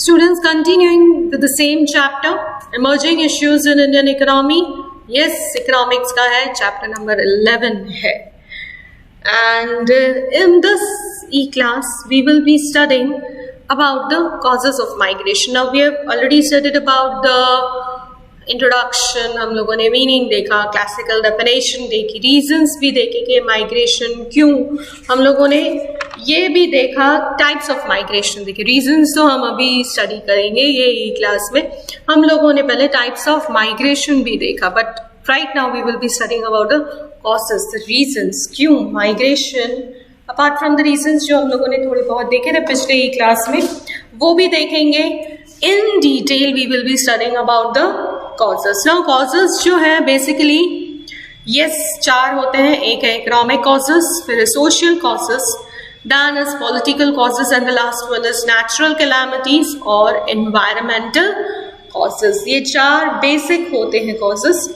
Students, continuing with the same chapter, emerging issues in Indian economy. Yes, economics का है, chapter number 11 है. And in this e-class, we will be studying about the causes of migration. Now, we have already studied about the introduction, हम लोगों ने meaning देखा, classical definition देखी, reasons भी देखे कि माइग्रेशन क्यों, हम लोगों ने ये भी देखा टाइप्स ऑफ माइग्रेशन देखे. रीजंस तो हम अभी स्टडी करेंगे ये क्लास में. हम लोगों ने पहले टाइप्स ऑफ माइग्रेशन भी देखा, but right now we will be studying about the causes, the reasons क्यों migration. Apart from the reasons जो हम लोगों ने थोड़े बहुत देखे थे पिछले ही क्लास में, वो भी देखेंगे. In detail we will be studying about the causes. Now causes जो है बेसिकली चार होते हैं. एक है इकोनॉमिक कॉजेस, फिर है social causes, then is political causes and the last one is natural calamities और एनवायरमेंटल कॉजेस. ये चार बेसिक होते हैं कॉजेस.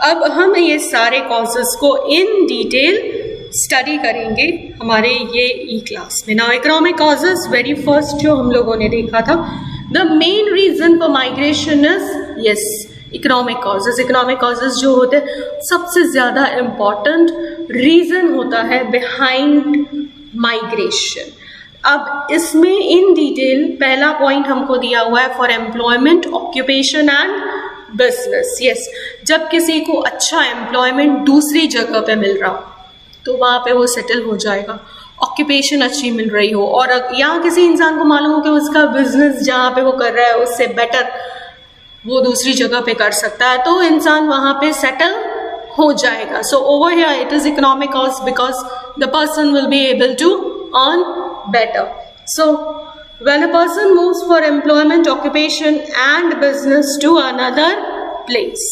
अब हम ये सारे कॉजेस को इन डिटेल स्टडी करेंगे हमारे ये ई क्लास में. Now economic causes very first जो हम लोगों ने देखा था, the main reason for migration is economic causes. Economic causes जो होते हैं सबसे ज्यादा इम्पॉर्टेंट रीजन होता है बिहाइंड माइग्रेशन. अब इसमें इन डिटेल पहला पॉइंट हमको दिया हुआ है for employment, occupation and business. जब किसी को अच्छा एम्प्लॉयमेंट दूसरी जगह पे मिल रहा तो वहां पे वो सेटल हो जाएगा, ऑक्यूपेशन अच्छी मिल रही हो, और यहाँ किसी इंसान को मालूम हो कि उसका बिजनेस जहाँ पे वो कर रहा है उससे बेटर वो दूसरी जगह पे कर सकता है, तो इंसान वहां पे सेटल हो जाएगा. So over here it is economic cause because the person will be able to earn better. So when a person moves for employment, occupation and business to another place.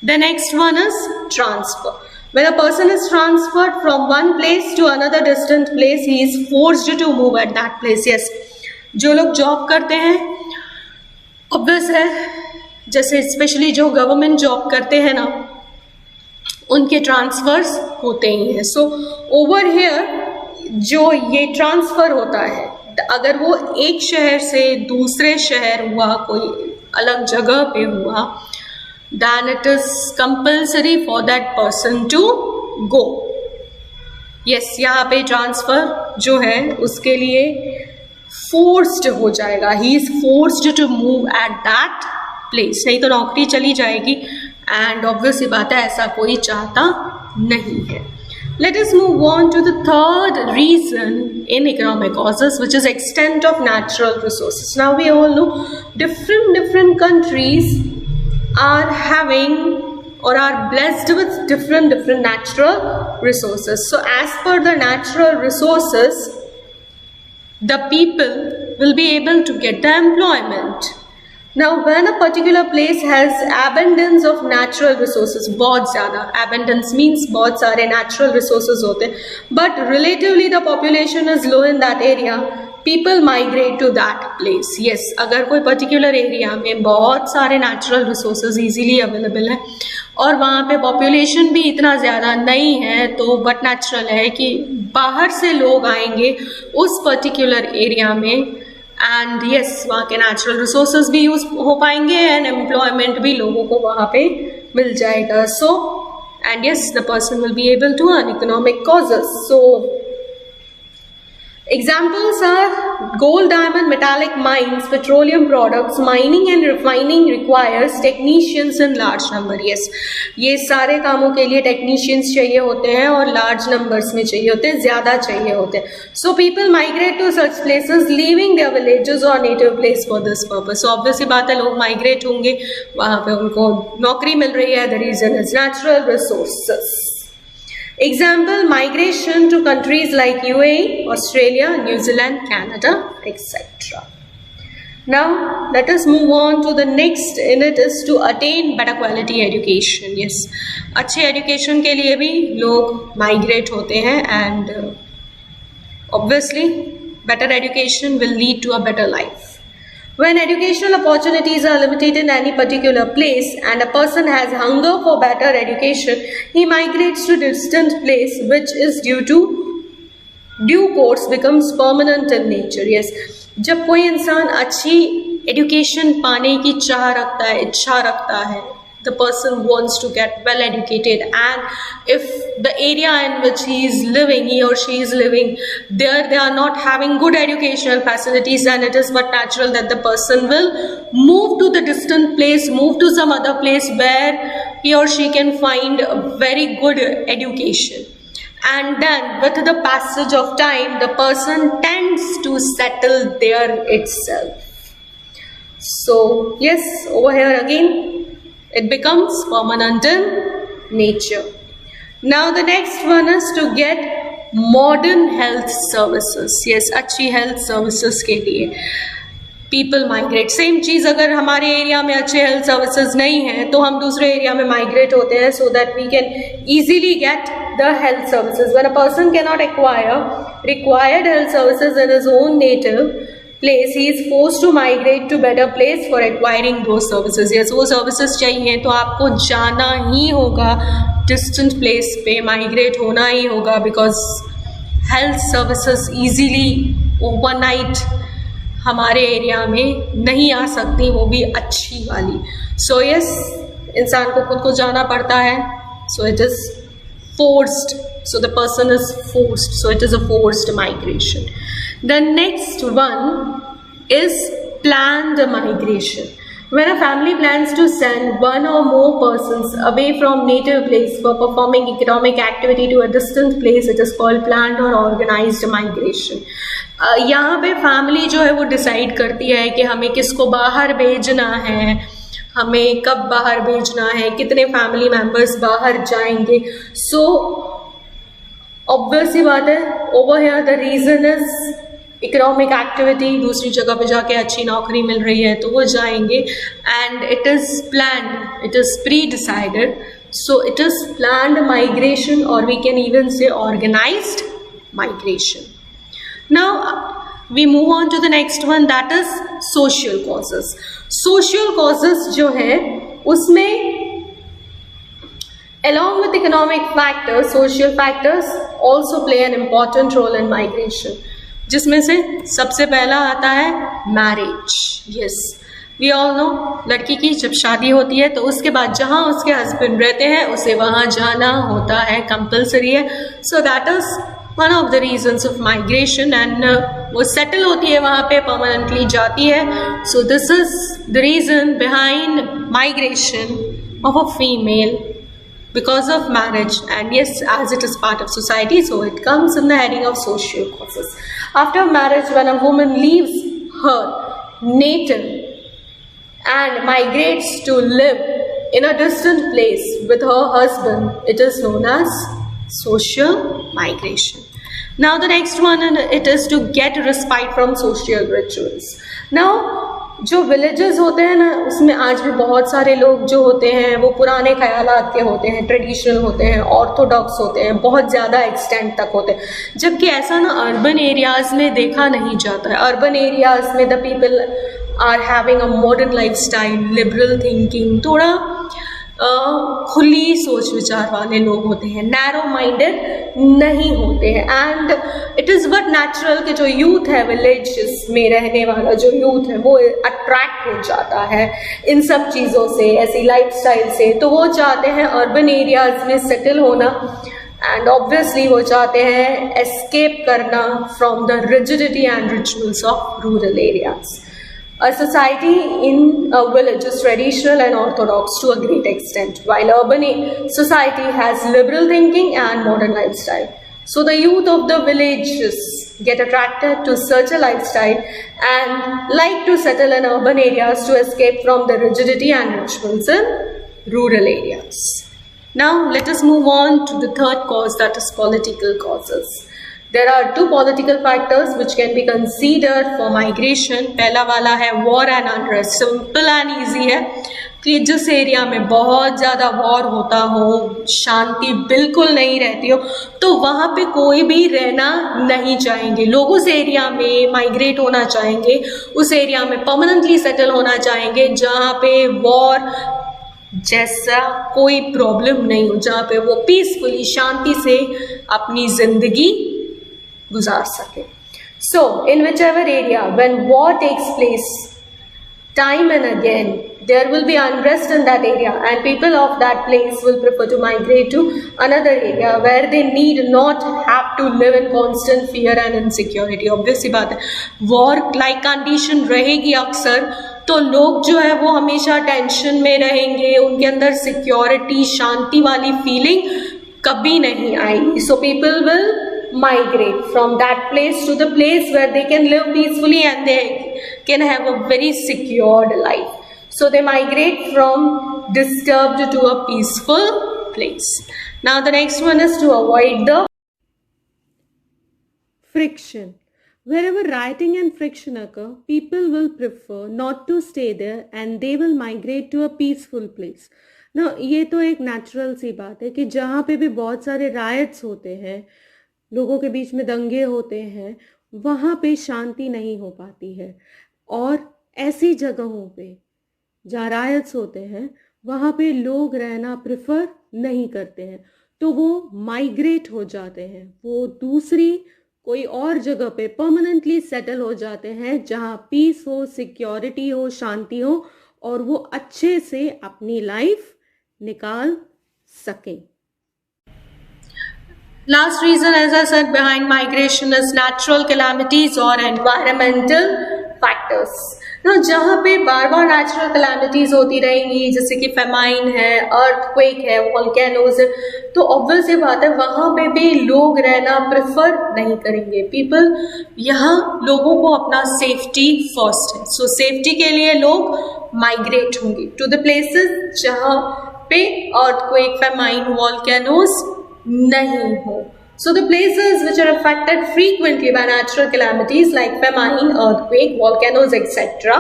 The next one is transfer. When a person is transferred from one place to another distant place, he is forced to move at that place. Yes, जो लोग job करते हैं, obvious है, जैसे specially जो government job करते हैं ना, उनके ट्रांसफर्स होते ही हैं. सो ओवर हियर जो ये ट्रांसफर होता है, अगर वो एक शहर से दूसरे शहर हुआ, कोई अलग जगह पे हुआ, then it is compulsory for that person to go. Yes, यहाँ पे ट्रांसफर जो है उसके लिए forced हो जाएगा. He is forced to move at that place. नहीं तो नौकरी चली जाएगी, and obviously बात है ऐसा कोई चाहता नहीं है. Let us move on to the third reason in economic causes, which is extent of natural resources. Now we all know different countries are having or are blessed with different natural resources. So as per the natural resources, the people will be able to get the employment. Now when a particular place has abundance of natural resources, बहुत ज़्यादा, abundance means बहुत सारे natural resources होते हैं, but relatively the population is low in that area, people migrate to that place. Yes, अगर कोई particular area में बहुत सारे natural resources easily available है और वहाँ पे population भी इतना ज़्यादा नहीं है, तो but natural है कि बाहर से लोग आएंगे उस particular area में, and yes, वहाँ के natural resources भी यूज हो पाएंगे and employment भी लोगों को वहाँ पे मिल जाएगा. So and yes, the person will be able to earn. Economic causes. So examples are gold, diamond, metallic mines, petroleum products. Mining and refining requires technicians in large number. Yes, ये सारे कामों के लिए technicians चाहिए होते हैं और large numbers में चाहिए होते हैं, ज़्यादा चाहिए होते हैं. So people migrate to such places, leaving their villages or native place for this purpose. So obviously बात है, लोग migrate होंगे, वहाँ पे उनको नौकरी मिल रही है. The reason is natural resources. Example, migration to countries like UAE, Australia, New Zealand, Canada, etc. Now let us move on to the next in it is to attain better quality education. Yes, अच्छे education के लिए भी लोग migrate होते हैं, and obviously better education will lead to a better life. When educational opportunities are limited in any particular place and a person has hunger for better education, he migrates to distant place which is due course becomes permanent in nature. Yes, जब कोई इंसान अच्छी education पाने की चाह रखता है, इच्छा रखता है, the person wants to get well educated, and if the area in which he or she is living, there they are not having good educational facilities, and it is but natural that the person will move to the distant place, move to some other place where he or she can find a very good education. And then with the passage of time, the person tends to settle there itself. So yes, over here again it becomes permanent in nature. Now the next one is to get modern health services. Yes, अच्छी health services के लिए people migrate. Same चीज़ अगर हमारे area में अच्छे health services नहीं है तो हम दूसरे एरिया में migrate होते हैं so that we can easily get the health services. When a person cannot acquire required health services in his own native place, he is forced to migrate to better place for acquiring those services. Yes, वो services चाहिए तो आपको जाना ही होगा, distant place पे migrate होना ही होगा, because health services easily overnight हमारे एरिया में नहीं आ सकती, वो भी अच्छी वाली. So yes, इंसान को खुद को जाना पड़ता है. So it is forced. So the person is forced. So it is a forced migration. The next one is planned migration. When a family plans to send one or more persons away from native place for performing economic activity to a distant place, it is called planned or organized migration. यहाँ पे family जो है वो decide करती है कि हमें किसको बाहर भेजना है, हमें कब बाहर भेजना है, कितने फैमिली मेंबर्स बाहर जाएंगे. सो ऑब्वियस सी बात है, over here the reason is economic activity, दूसरी जगह पे जाके अच्छी नौकरी मिल रही है तो वो जाएंगे. And it is planned, it is pre decided. So it is planned migration, और we can even say organised migration. Now we move on to the next one, that is social causes. Social causes जो है उसमें along with economic factors, social factors also play an important role in migration. जिसमें से सबसे पहला आता है marriage. Yes, we all know, लड़की की जब शादी होती है तो उसके बाद जहाँ उसके हस्बैंड रहते हैं उसे वहाँ जाना होता है, कंपल्सरी है. So that is one of the reasons of migration. And वो सेटल होती है वहाँ पे, परमानेंटली जाती है. So this is the reason behind migration of a female, because of marriage. And yes, as it is part of society, so it comes in the heading of social causes. After marriage, when a woman leaves her native and migrates to live in a distant place with her husband, it is known as social migration. Now the next one, it is to get respite from social rituals. Now जो villages होते हैं ना, उसमें आज भी बहुत सारे लोग जो होते हैं वो पुराने ख्यालात के होते हैं, ट्रेडिशनल होते हैं, ऑर्थोडॉक्स होते हैं, बहुत ज़्यादा एक्सटेंट तक होते हैं. जबकि ऐसा ना अर्बन एरियाज़ में देखा नहीं जाता है. अर्बन एरियाज़ में the people are having a modern life style, liberal thinking, थोड़ा खुली सोच विचार वाले लोग होते हैं, नैरो माइंडेड नहीं होते हैं. And it is but natural कि जो यूथ है विलेज में रहने वाला जो यूथ है वो अट्रैक्ट हो जाता है इन सब चीज़ों से, ऐसी लाइफस्टाइल से. तो वो चाहते हैं अर्बन एरियाज में सेटल होना, एंड ऑब्वियसली वो चाहते हैं एस्केप करना from the rigidity and rituals of rural areas. A society in a village is traditional and orthodox to a great extent, while urban society has liberal thinking and modern lifestyle. So the youth of the villages get attracted to such a lifestyle and like to settle in urban areas to escape from the rigidity and rituals in rural areas. Now let us move on to the third cause, that is political causes. There are two political factors which can be considered for migration. पहला वाला है war and unrest. Simple and easy है कि जिस area में बहुत ज़्यादा war होता हो, शांति बिल्कुल नहीं रहती हो, तो वहाँ पे कोई भी रहना नहीं चाहेंगे. लोग उस एरिया में माइग्रेट होना चाहेंगे, उस एरिया में परमानेंटली सेटल होना चाहेंगे जहाँ पे वॉर जैसा कोई प्रॉब्लम नहीं हो, जहाँ पे वो पीसफुली शांति से अपनी जिंदगी गुजार सके. So in whichever area when war takes place, time and again there will be unrest in that area, and people of that place will prefer to migrate to another area where they need not have to live in constant fear and insecurity. Obvious सी बात है, war like condition रहेगी अक्सर, तो लोग जो है वो हमेशा टेंशन में रहेंगे, उनके अंदर सिक्योरिटी शांति वाली फीलिंग कभी नहीं आएगी. So people will migrate from that place to the place where they can live peacefully and they can have a very secured life. So they migrate from disturbed to a peaceful place. Now the next one is to avoid the friction. Wherever rioting and friction occur, people will prefer not to stay there and they will migrate to a peaceful place. Now ये तो एक natural सी बात है कि जहाँ पे भी बहुत सारे riots होते हैं, लोगों के बीच में दंगे होते हैं, वहाँ पे शांति नहीं हो पाती है. और ऐसी जगहों पे जहाँ रायट्स होते हैं वहाँ पे लोग रहना प्रेफर नहीं करते हैं, तो वो माइग्रेट हो जाते हैं, वो दूसरी कोई और जगह पे परमानेंटली सेटल हो जाते हैं जहाँ पीस हो, सिक्योरिटी हो, शांति हो, और वो अच्छे से अपनी लाइफ निकाल सकें. Last reason, as I said, behind migration is natural calamities or environmental factors. Now, जहाँ पे बार बार नेचुरल कैलामिटीज होती रहेंगी, जैसे कि फेमाइन है, अर्थक्वेक है, वॉल्केनोज है, तो ऑब्वियस ये बात है वहाँ पे भी लोग रहना प्रेफर नहीं करेंगे. पीपल, यहाँ लोगों को अपना सेफ्टी फर्स्ट है, सो सेफ्टी के लिए लोग माइग्रेट होंगे टू द प्लेसेस जहाँ पे अर्थक्वेक, फेमाइन, वॉल्केनोज नहीं हो. So the places which are affected frequently by natural calamities like famine, earthquake, volcanoes, etc.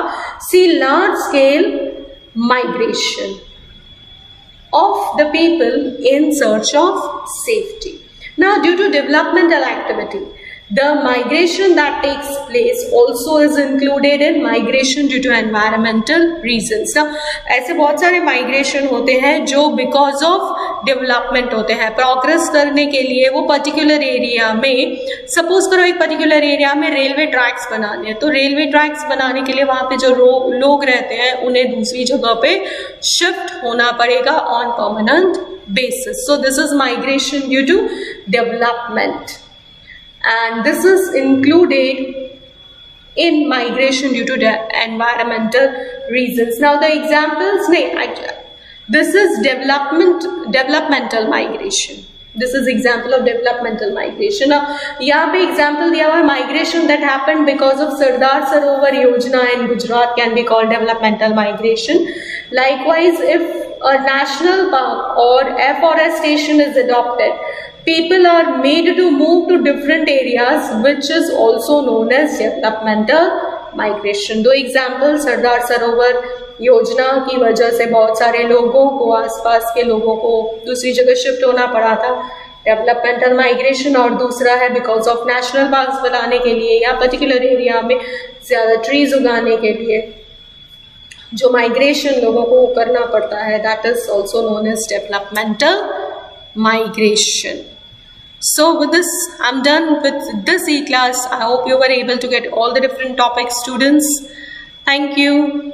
see large scale migration of the people in search of safety. Now, due to developmental activity, the migration that takes place also is included in migration due to environmental reasons. Now, ऐसे बहुत सारे migration होते हैं जो because of development होते हैं. Progress करने के लिए वो particular area में, suppose करो एक particular area में railway tracks बनाने हैं, तो railway tracks बनाने के लिए वहाँ पे जो लोग रहते हैं उन्हें दूसरी जगह पे shift होना पड़ेगा on permanent basis. So this is migration due to development. And this is included in migration due to the environmental reasons. Now the examples, this is developmental migration. This is example of developmental migration. Now, यहाँ पे example दिया हुआ है migration that happened because of Sardar Sarovar Yojana in Gujarat can be called developmental migration. Likewise, if a national park or afforestation is adopted, people are made to move to different areas, which is also known as developmental migration. दो example, Sardar Sarovar योजना की वजह से बहुत सारे लोगों को, आसपास के लोगों को दूसरी जगह शिफ्ट होना पड़ा था, डेवलपमेंटल माइग्रेशन, और दूसरा है बिकॉज ऑफ नेशनल पार्क्स बनाने के लिए या पर्टिकुलर एरिया में ज़्यादा ट्रीज उगाने के लिए जो माइग्रेशन लोगों को करना पड़ता है, that is also known as developmental migration. So with this, I'm done with this e-class. I hope you were able to get all the different topics, students. Thank you.